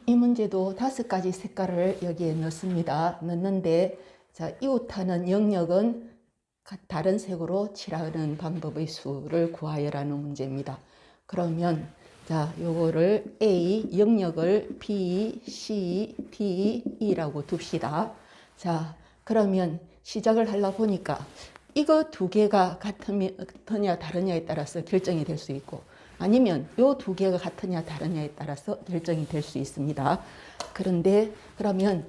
이 문제도 5가지 색깔을 여기에 넣습니다. 넣는데, 자, 이웃하는 영역은 다른 색으로 칠하는 방법의 수를 구하여라는 문제입니다. 그러면, 자, 요거를 A, 영역을 B, C, D, E라고 둡시다. 자, 그러면 시작을 하려 보니까 이거 두 개가 같으냐 다르냐에 따라서 결정이 될 수 있고, 아니면 요 두 개가 같으냐 다르냐에 따라서 결정이 될 수 있습니다. 그런데 그러면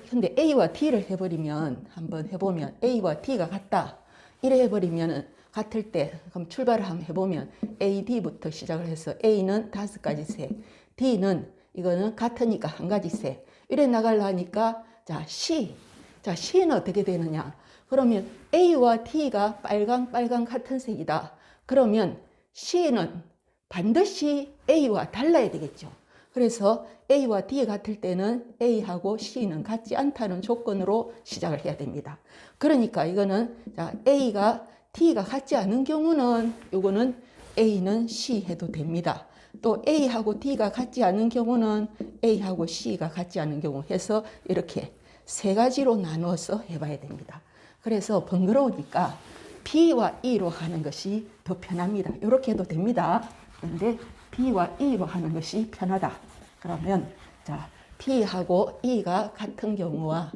근데 A와 D를 해버리면, 한번 해보면 A와 D가 같다 이래 해버리면 같을 때, 그럼 출발을 한번 해보면 A, D부터 시작을 해서 A는 5가지 색, D는 이거는 같으니까 1가지 색 이래 나가려 하니까, 자, C, 자, C는 어떻게 되느냐? 그러면 A와 D가 빨강 같은 색이다. 그러면 C는 반드시 A와 달라야 되겠죠. 그래서 A와 D 같을 때는 A하고 C는 같지 않다는 조건으로 시작을 해야 됩니다. 그러니까 이거는, 자, A가 D가 같지 않은 경우는 요거는 A는 C 해도 됩니다. 또 A하고 D가 같지 않은 경우는 A하고 C가 같지 않은 경우 해서 이렇게 3가지로 나누어서 해봐야 됩니다. 그래서 번거로우니까 B와 E로 하는 것이 더 편합니다. 이렇게 해도 됩니다. 그런데 B와 E로 하는 것이 편하다. 그러면, 자, B하고 E가 같은 경우와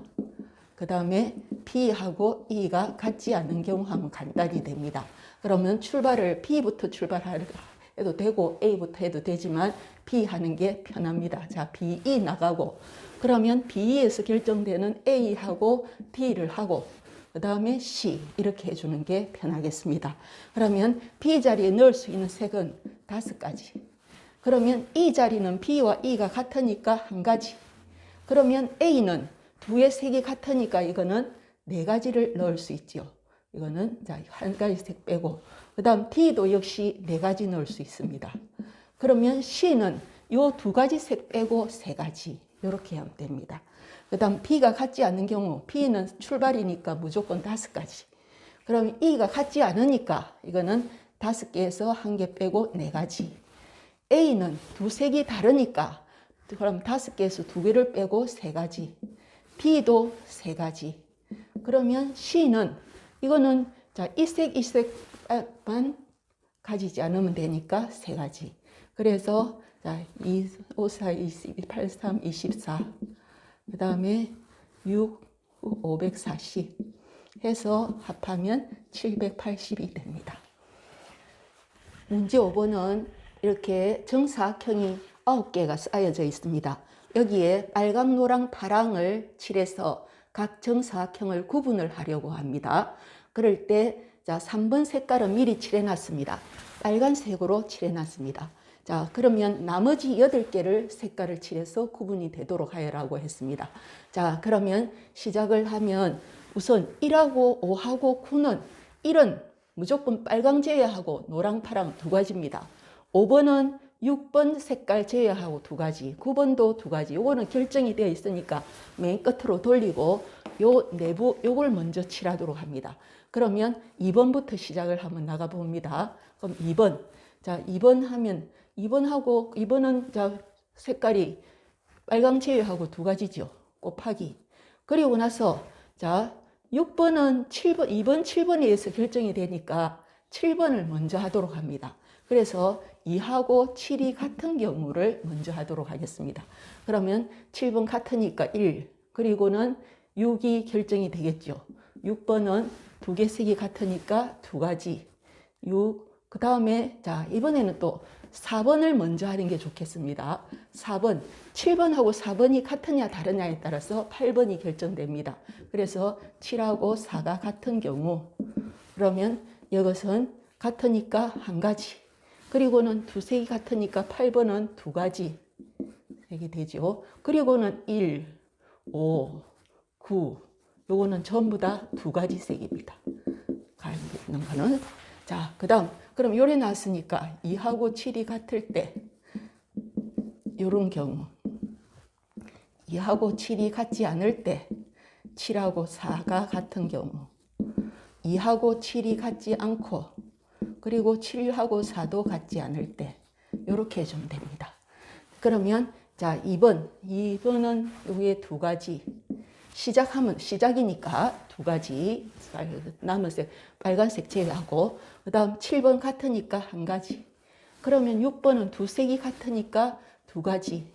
그 다음에 B하고 E가 같지 않은 경우 하면 간단히 됩니다. 그러면 출발을 B부터 출발해도 되고 A부터 해도 되지만 B 하는 게 편합니다. 자, B, E 나가고, 그러면 B에서 결정되는 A하고 D를 하고 그 다음에 C 이렇게 해주는 게 편하겠습니다. 그러면 B 자리에 넣을 수 있는 색은 5가지. 그러면 E 자리는 B와 E가 같으니까 1가지. 그러면 A는 2의 색이 같으니까 이거는 4가지를 넣을 수 있죠. 이거는, 자, 1가지 색 빼고, 그 다음 D도 역시 4가지 넣을 수 있습니다. 그러면 C는 요 2가지 색 빼고 3가지 이렇게 하면 됩니다. 그 다음 B가 같지 않은 경우, B는 출발이니까 무조건 5가지. 그럼 E가 같지 않으니까 이거는 5개에서 1개 빼고 4가지. A는 2색이 다르니까 그럼 5개에서 2개를 빼고 3가지. D도 3가지. 그러면 C는 이거는, 자, 이 색만 가지지 않으면 되니까 3가지. 그래서, 자, 2, 5, 4, 22, 8, 3, 24. 그 다음에 6, 540 해서 합하면 780이 됩니다. 문제 5번은 이렇게 정사각형이 9개가 쌓여져 있습니다. 여기에 빨강, 노랑, 파랑을 칠해서 각 정사각형을 구분을 하려고 합니다. 그럴 때, 자, 3번 색깔은 미리 칠해놨습니다. 빨간색으로 칠해놨습니다. 자, 그러면 나머지 8개를 색깔을 칠해서 구분이 되도록 하여라고 했습니다. 자, 그러면 시작을 하면 우선 1하고 5하고 9는 1은 무조건 빨강 제외하고 노랑, 파랑 2가지입니다. 5번은 6번 색깔 제외하고 2가지, 9번도 2가지. 요거는 결정이 되어 있으니까 맨 끝으로 돌리고 요 내부 요걸 먼저 칠하도록 합니다. 그러면 2번부터 시작을 한번 나가 봅니다. 그럼 2번. 자, 2번 하면 2번은, 자, 색깔이 빨강 제외하고 2가지죠. 곱하기. 그리고 나서, 자, 6번은 7번, 2번, 7번에 의해서 결정이 되니까 7번을 먼저 하도록 합니다. 그래서 2하고 7이 같은 경우를 먼저 하도록 하겠습니다. 그러면 7번 같으니까 1, 그리고는 6이 결정이 되겠죠. 6번은 2개 색이 같으니까 2가지. 6, 그 다음에, 자, 이번에는 또 4번을 먼저 하는 게 좋겠습니다. 4번, 7번하고 4번이 같으냐 다르냐에 따라서 8번이 결정됩니다. 그래서 7하고 4가 같은 경우, 그러면 이것은 같으니까 1가지. 그리고는 2색이 같으니까 8번은 2가지 색이 되죠. 그리고는 1, 5, 9, 요거는 전부 다 2가지 색입니다. 가지고 있는 거는. 자, 그 다음, 그럼 요래 나왔으니까 2하고 7이 같을 때, 요런 경우, 2하고 7이 같지 않을 때, 7하고 4가 같은 경우, 2하고 7이 같지 않고, 그리고 7하고 4도 같지 않을 때, 요렇게 해주면 됩니다. 그러면 자, 2번은 요게 두 가지. 시작하면 시작이니까 두 가지. 남은 색 빨간색 제외하고, 그 다음 7번 같으니까 한 가지. 그러면 6번은 두 색이 같으니까 두 가지.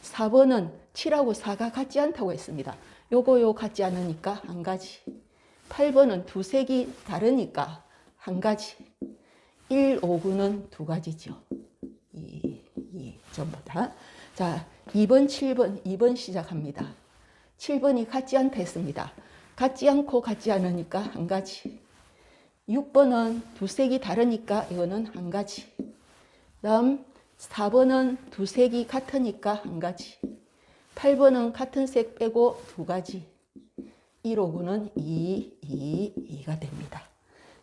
4번은 7하고 4가 같지 않다고 했습니다. 요거 같지 않으니까 한 가지. 8번은 두 색이 다르니까 한 가지. 1, 5, 9는 두 가지죠. 전부 다. 자, 2번, 7번, 2번 시작합니다. 7번이 같지 않다 했습니다. 같지 않고 같지 않으니까 한 가지. 6번은 두 색이 다르니까 이거는 한 가지. 다음 4번은 두 색이 같으니까 한 가지. 8번은 같은 색 빼고 두 가지. 1, 5, 9는 2가 됩니다.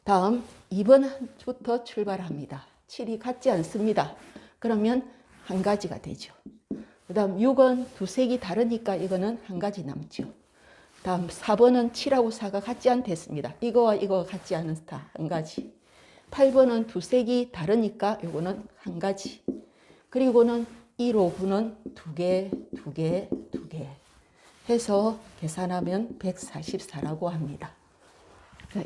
다음 2번부터 출발합니다. 7이 같지 않습니다. 그러면 한 가지가 되죠. 그 다음 6은 두 색이 다르니까 이거는 한 가지 남죠. 다음 4번은 7하고 4가 같지 않댔습니다. 이거와 이거가 같지 않다. 한 가지. 8번은 두 색이 다르니까 이거는 한 가지. 그리고는 1, 5, 9는 두 개 해서 계산하면 144라고 합니다.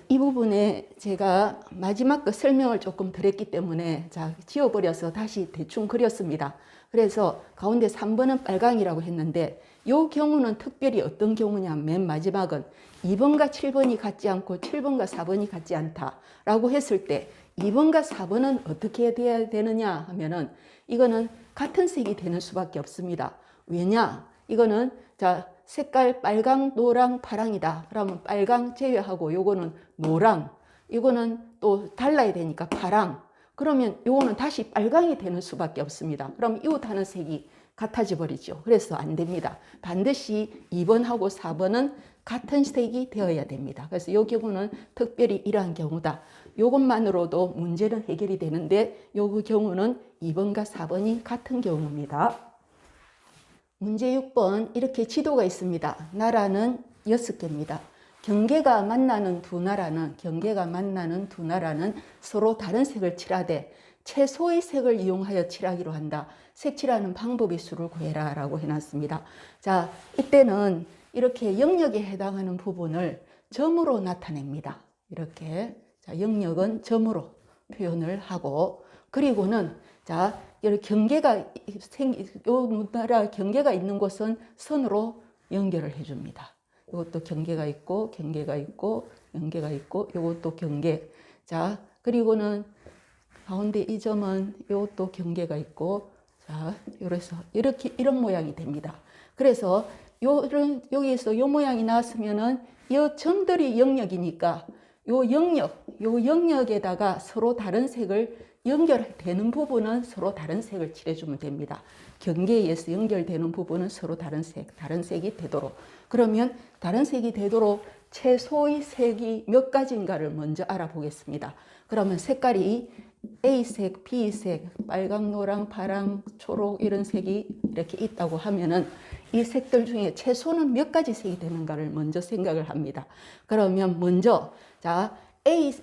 이 부분에 제가 마지막 거 설명을 조금 드렸기 때문에 자, 지워버려서 다시 대충 그렸습니다. 그래서 가운데 3번은 빨강이라고 했는데 이 경우는 특별히 어떤 경우냐면 맨 마지막은 2번과 7번이 같지 않고 7번과 4번이 같지 않다라고 했을 때 2번과 4번은 어떻게 돼야 되느냐 하면은 이거는 같은 색이 되는 수밖에 없습니다. 왜냐? 이거는 자 색깔 빨강, 노랑, 파랑이다. 그러면 빨강 제외하고 요거는 노랑, 이거는 또 달라야 되니까 파랑. 그러면 요거는 다시 빨강이 되는 수밖에 없습니다. 그럼 이웃하는 색이 같아져 버리죠. 그래서 안 됩니다. 반드시 2번하고 4번은 같은 색이 되어야 됩니다. 그래서 이 경우는 특별히 이러한 경우다. 요것만으로도 문제는 해결이 되는데 요 경우는 2번과 4번이 같은 경우입니다. 문제 6번 이렇게 지도가 있습니다. 나라는 6개입니다. 경계가 만나는 두 나라는 서로 다른 색을 칠하되 최소의 색을 이용하여 칠하기로 한다. 색칠하는 방법의 수를 구해라 라고 해놨습니다. 자, 이때는 이렇게 영역에 해당하는 부분을 점으로 나타냅니다. 이렇게 자, 영역은 점으로 표현을 하고 그리고는 자, 이렇게 경계가 요 나라 경계가 있는 곳은 선으로 연결을 해줍니다. 이것도 경계가 있고 경계가 있고 경계가 있고 이것도 경계. 자, 그리고는 가운데 이 점은 이것도 경계가 있고 자, 이래서 이렇게 이런 모양이 됩니다. 그래서 여기에서 요 모양이 나왔으면은 이 점들이 영역이니까 요 영역에다가 서로 다른 색을 연결되는 부분은 서로 다른 색을 칠해주면 됩니다. 경계에 의해서 연결되는 부분은 서로 다른 색이 되도록. 그러면 다른 색이 되도록 최소의 색이 몇 가지인가를 먼저 알아보겠습니다. 그러면 색깔이 A색, B색, 빨강, 노랑, 파랑, 초록 이런 색이 이렇게 있다고 하면은 이 색들 중에 최소는 몇 가지 색이 되는가를 먼저 생각을 합니다. 그러면 먼저 자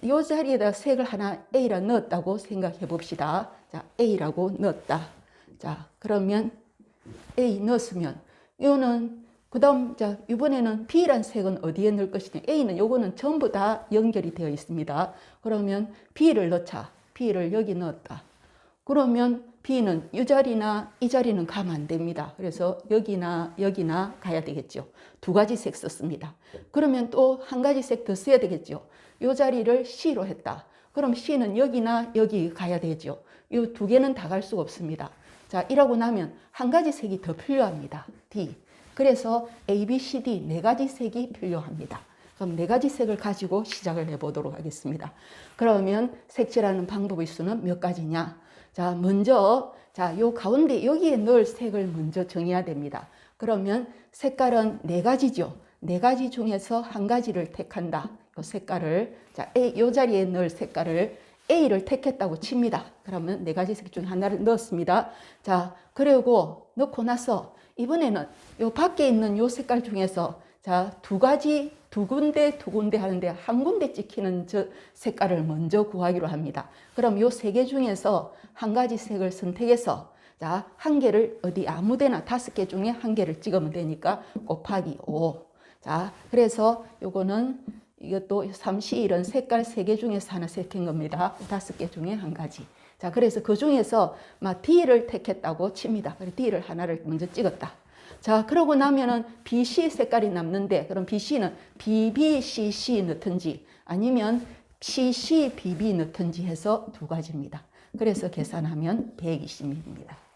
요 자리에다 색을 하나 A라 넣었다고 생각해 봅시다. 자, A라고 넣었다. 자, 그러면 A 넣었으면 요는 그다음 자 이번에는 B란 색은 어디에 넣을 것이냐? A는 요거는 전부 다 연결이 되어 있습니다. 그러면 B를 넣자. B를 여기 넣었다. 그러면 B는 이 자리나 이 자리는 가면 안 됩니다. 그래서 여기나 가야 되겠죠. 두 가지 색 썼습니다. 그러면 또 한 가지 색 더 써야 되겠죠. 이 자리를 C로 했다. 그럼 C는 여기나 여기 가야 되죠. 이 두 개는 다 갈 수가 없습니다. 자, 이러고 나면 한 가지 색이 더 필요합니다. D. 그래서 A, B, C, D 네 가지 색이 필요합니다. 그럼 네 가지 색을 가지고 시작을 해보도록 하겠습니다. 그러면 색칠하는 방법의 수는 몇 가지냐? 자, 먼저 요 가운데 여기에 넣을 색을 먼저 정해야 됩니다. 그러면 색깔은 네 가지죠. 네 가지 중에서 한 가지를 택한다. 요 색깔을 요 자리에 넣을 색깔을 A를 택했다고 칩니다. 그러면 네 가지 색 중에 하나를 넣었습니다. 자, 그리고 넣고 나서 이번에는 요 밖에 있는 요 색깔 중에서 자, 두 군데 하는데 한 군데 찍히는 저 색깔을 먼저 구하기로 합니다. 그럼 요 세 개 중에서 한 가지 색을 선택해서 자, 한 개를 어디 아무데나 5개 중에 한 개를 찍으면 되니까 곱하기 5. 자, 그래서 요거는 이것도 3C1은 색깔 3개 중에서 하나 택한 겁니다. 5개 중에 한 가지. 자, 그래서 그 중에서 막 D를 택했다고 칩니다. 그래서 D를 하나를 먼저 찍었다. 자, 그러고 나면은 BC 색깔이 남는데, 그럼 BC는 BBCC 넣든지 아니면 CCBB 넣든지 해서 두 가지입니다. 그래서 계산하면 120ml입니다.